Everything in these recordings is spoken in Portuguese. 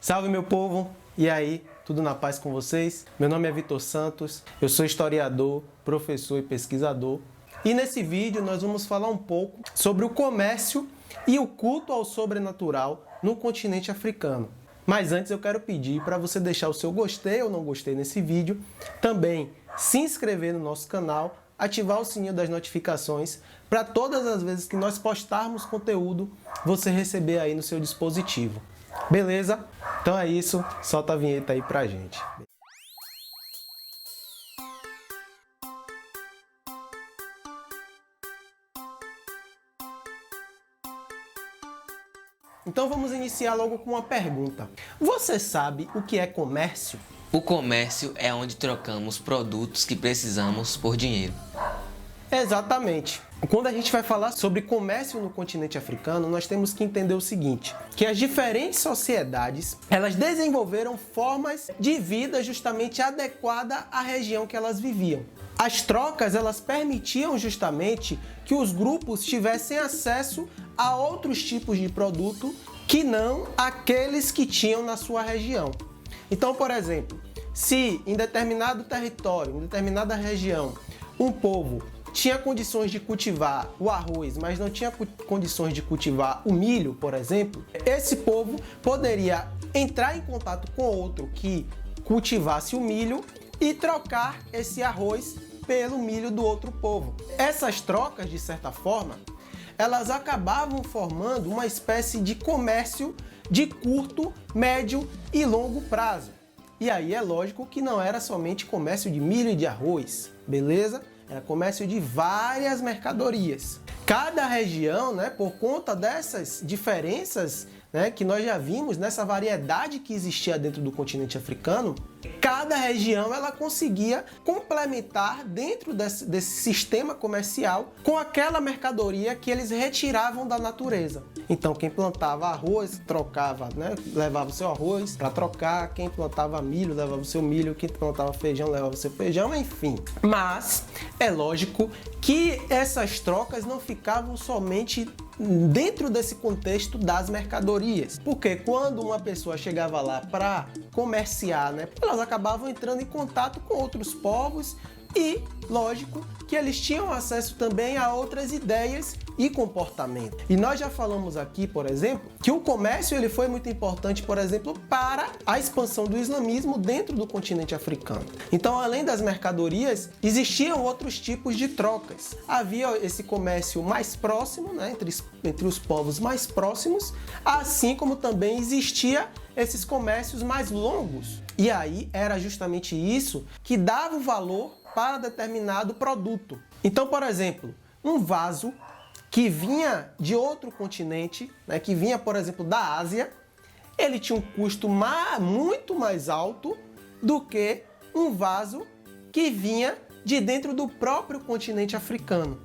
Salve, meu povo! E aí, tudo na paz com vocês? Meu nome é Vitor Santos, eu sou historiador, professor e pesquisador. E nesse vídeo nós vamos falar um pouco sobre o comércio e o culto ao sobrenatural no continente africano. Mas antes eu quero pedir para você deixar o seu gostei ou não gostei nesse vídeo, também se inscrever no nosso canal, ativar o sininho das notificações para todas as vezes que nós postarmos conteúdo, você receber aí no seu dispositivo. Beleza? Então é isso, solta a vinheta aí pra gente. Então vamos iniciar logo com uma pergunta. Você sabe o que é comércio? O comércio é onde trocamos produtos que precisamos por dinheiro. Exatamente. Quando a gente vai falar sobre comércio no continente africano, nós temos que entender o seguinte, que as diferentes sociedades, elas desenvolveram formas de vida justamente adequada à região que elas viviam. As trocas, elas permitiam justamente que os grupos tivessem acesso a outros tipos de produto que não aqueles que tinham na sua região. Então, por exemplo, se em determinado território, em determinada região, um povo tinha condições de cultivar o arroz, mas não tinha condições de cultivar o milho, por exemplo, esse povo poderia entrar em contato com outro que cultivasse o milho e trocar esse arroz pelo milho do outro povo. Essas trocas, de certa forma, elas acabavam formando uma espécie de comércio de curto, médio e longo prazo. E aí é lógico que não era somente comércio de milho e de arroz, beleza? Era comércio de várias mercadorias. Cada região, por conta dessas diferenças, que nós já vimos, nessa variedade que existia dentro do continente africano, cada região ela conseguia complementar dentro desse sistema comercial com aquela mercadoria que eles retiravam da natureza. Então, quem plantava arroz, trocava, levava o seu arroz para trocar, quem plantava milho, levava o seu milho, quem plantava feijão, levava o seu feijão, enfim. Mas é lógico que essas trocas não ficavam somente dentro desse contexto das mercadorias. Porque quando uma pessoa chegava lá para comerciar, elas acabavam entrando em contato com outros povos e, lógico, que eles tinham acesso também a outras ideias e comportamento. E nós já falamos aqui, por exemplo, que o comércio ele foi muito importante, por exemplo, para a expansão do islamismo dentro do continente africano. Então, além das mercadorias, existiam outros tipos de trocas. Havia esse comércio mais próximo, entre os povos mais próximos, assim como também existia esses comércios mais longos. E aí era justamente isso que dava o valor para determinado produto. Então, por exemplo, um vaso que vinha de outro continente, que vinha, por exemplo, da Ásia, ele tinha um custo muito mais alto do que um vaso que vinha de dentro do próprio continente africano,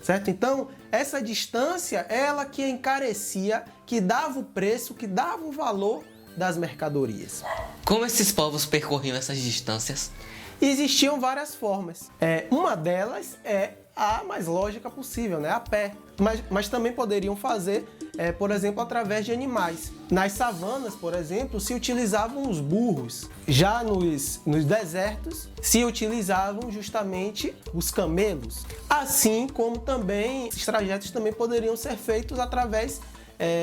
certo? Então, essa distância, ela que encarecia, que dava o preço, que dava o valor das mercadorias. Como esses povos percorriam essas distâncias? Existiam várias formas. Uma delas é a mais lógica possível, a pé. Mas também poderiam fazer, por exemplo, através de animais. Nas savanas, por exemplo, se utilizavam os burros. Já nos desertos, se utilizavam justamente os camelos. Assim como também, esses trajetos também poderiam ser feitos através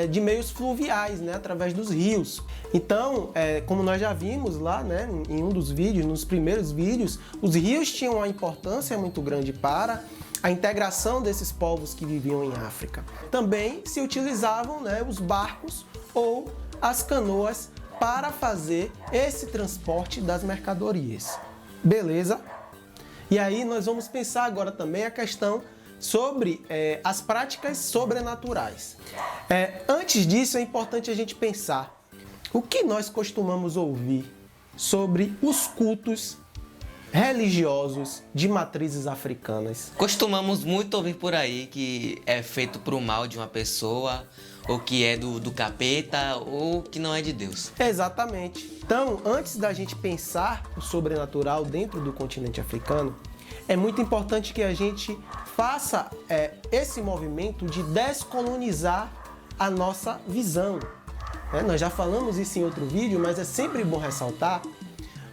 de meios fluviais, através dos rios. Então, como nós já vimos lá, em um dos vídeos, nos primeiros vídeos, os rios tinham uma importância muito grande para a integração desses povos que viviam em África. Também se utilizavam os barcos ou as canoas para fazer esse transporte das mercadorias. Beleza? E aí nós vamos pensar agora também a questão sobre as práticas sobrenaturais. Antes disso, é importante a gente pensar o que nós costumamos ouvir sobre os cultos religiosos de matrizes africanas. Costumamos muito ouvir por aí que é feito pro mal de uma pessoa, ou que é do capeta, ou que não é de Deus. Exatamente. Então, antes da gente pensar o sobrenatural dentro do continente africano, é muito importante que a gente faça esse movimento de descolonizar a nossa visão. Nós já falamos isso em outro vídeo, mas é sempre bom ressaltar,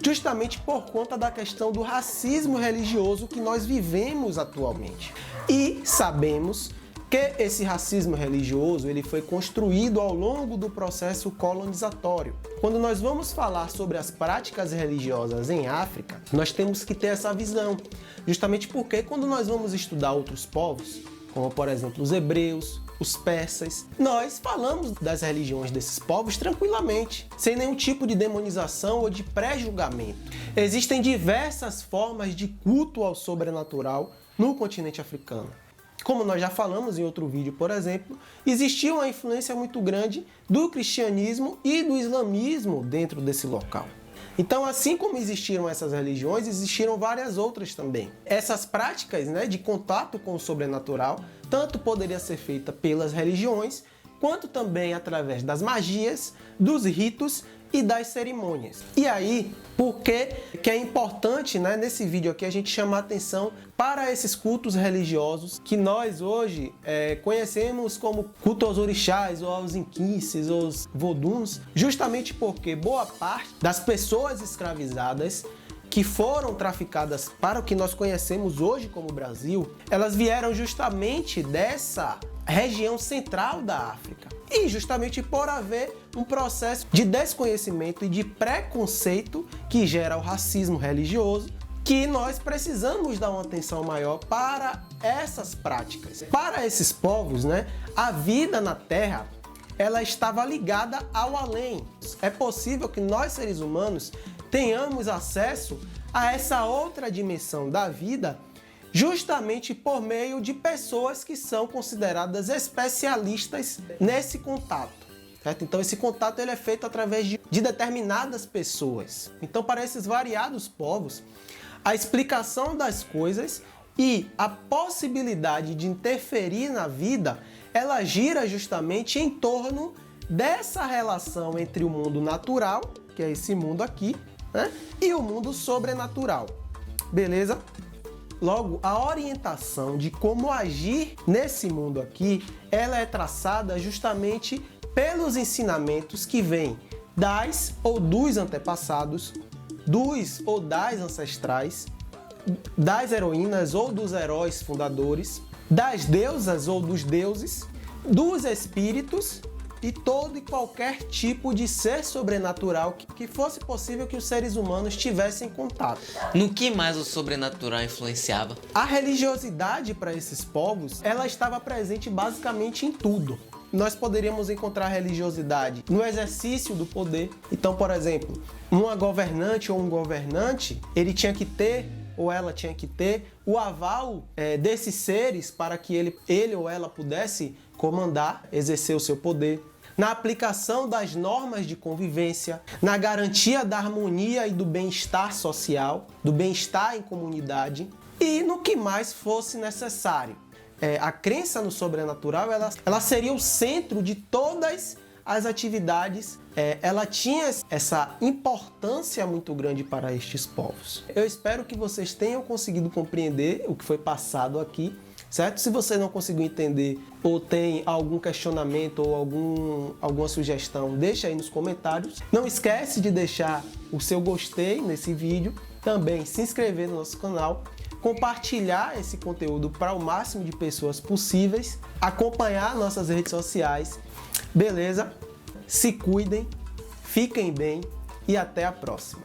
justamente por conta da questão do racismo religioso que nós vivemos atualmente. E sabemos que esse racismo religioso ele foi construído ao longo do processo colonizatório. Quando nós vamos falar sobre as práticas religiosas em África, nós temos que ter essa visão, justamente porque quando nós vamos estudar outros povos, como por exemplo os hebreus, os persas, nós falamos das religiões desses povos tranquilamente, sem nenhum tipo de demonização ou de pré-julgamento. Existem diversas formas de culto ao sobrenatural no continente africano. Como nós já falamos em outro vídeo, por exemplo, existia uma influência muito grande do cristianismo e do islamismo dentro desse local. Então, assim como existiram essas religiões, existiram várias outras também. Essas práticas, de contato com o sobrenatural, tanto poderia ser feita pelas religiões, quanto também através das magias, dos ritos e das cerimônias. E aí, por que é importante, nesse vídeo aqui, a gente chamar atenção para esses cultos religiosos que nós hoje conhecemos como culto aos orixás, ou aos inquinces, ou aos voduns, justamente porque boa parte das pessoas escravizadas que foram traficadas para o que nós conhecemos hoje como Brasil, elas vieram justamente dessa região central da África. E justamente por haver um processo de desconhecimento e de preconceito que gera o racismo religioso, que nós precisamos dar uma atenção maior para essas práticas. Para esses povos, a vida na Terra, ela estava ligada ao além. É possível que nós, seres humanos, tenhamos acesso a essa outra dimensão da vida justamente por meio de pessoas que são consideradas especialistas nesse contato. Certo? Então esse contato ele é feito através de determinadas pessoas. Então para esses variados povos, a explicação das coisas e a possibilidade de interferir na vida, ela gira justamente em torno dessa relação entre o mundo natural, que é esse mundo aqui, e o mundo sobrenatural. Beleza? Logo, a orientação de como agir nesse mundo aqui, ela é traçada justamente pelos ensinamentos que vêm das ou dos antepassados, dos ou das ancestrais, das heroínas ou dos heróis fundadores, das deusas ou dos deuses, dos espíritos e todo e qualquer tipo de ser sobrenatural que fosse possível que os seres humanos tivessem contato. No que mais o sobrenatural influenciava? A religiosidade para esses povos, ela estava presente basicamente em tudo. Nós poderíamos encontrar religiosidade no exercício do poder. Então, por exemplo, uma governante ou um governante, ele tinha que ter ou ela tinha que ter o aval desses seres para que ele ou ela pudesse comandar, exercer o seu poder. Na aplicação das normas de convivência, na garantia da harmonia e do bem-estar social, do bem-estar em comunidade e no que mais fosse necessário. A crença no sobrenatural, ela seria o centro de todas as atividades, ela tinha essa importância muito grande para estes povos. Eu espero que vocês tenham conseguido compreender o que foi passado aqui, certo? Se você não conseguiu entender ou tem algum questionamento ou alguma sugestão, deixa aí nos comentários. Não esquece de deixar o seu gostei nesse vídeo, também se inscrever no nosso canal, compartilhar esse conteúdo para o máximo de pessoas possíveis, acompanhar nossas redes sociais, beleza? Se cuidem, fiquem bem e até a próxima.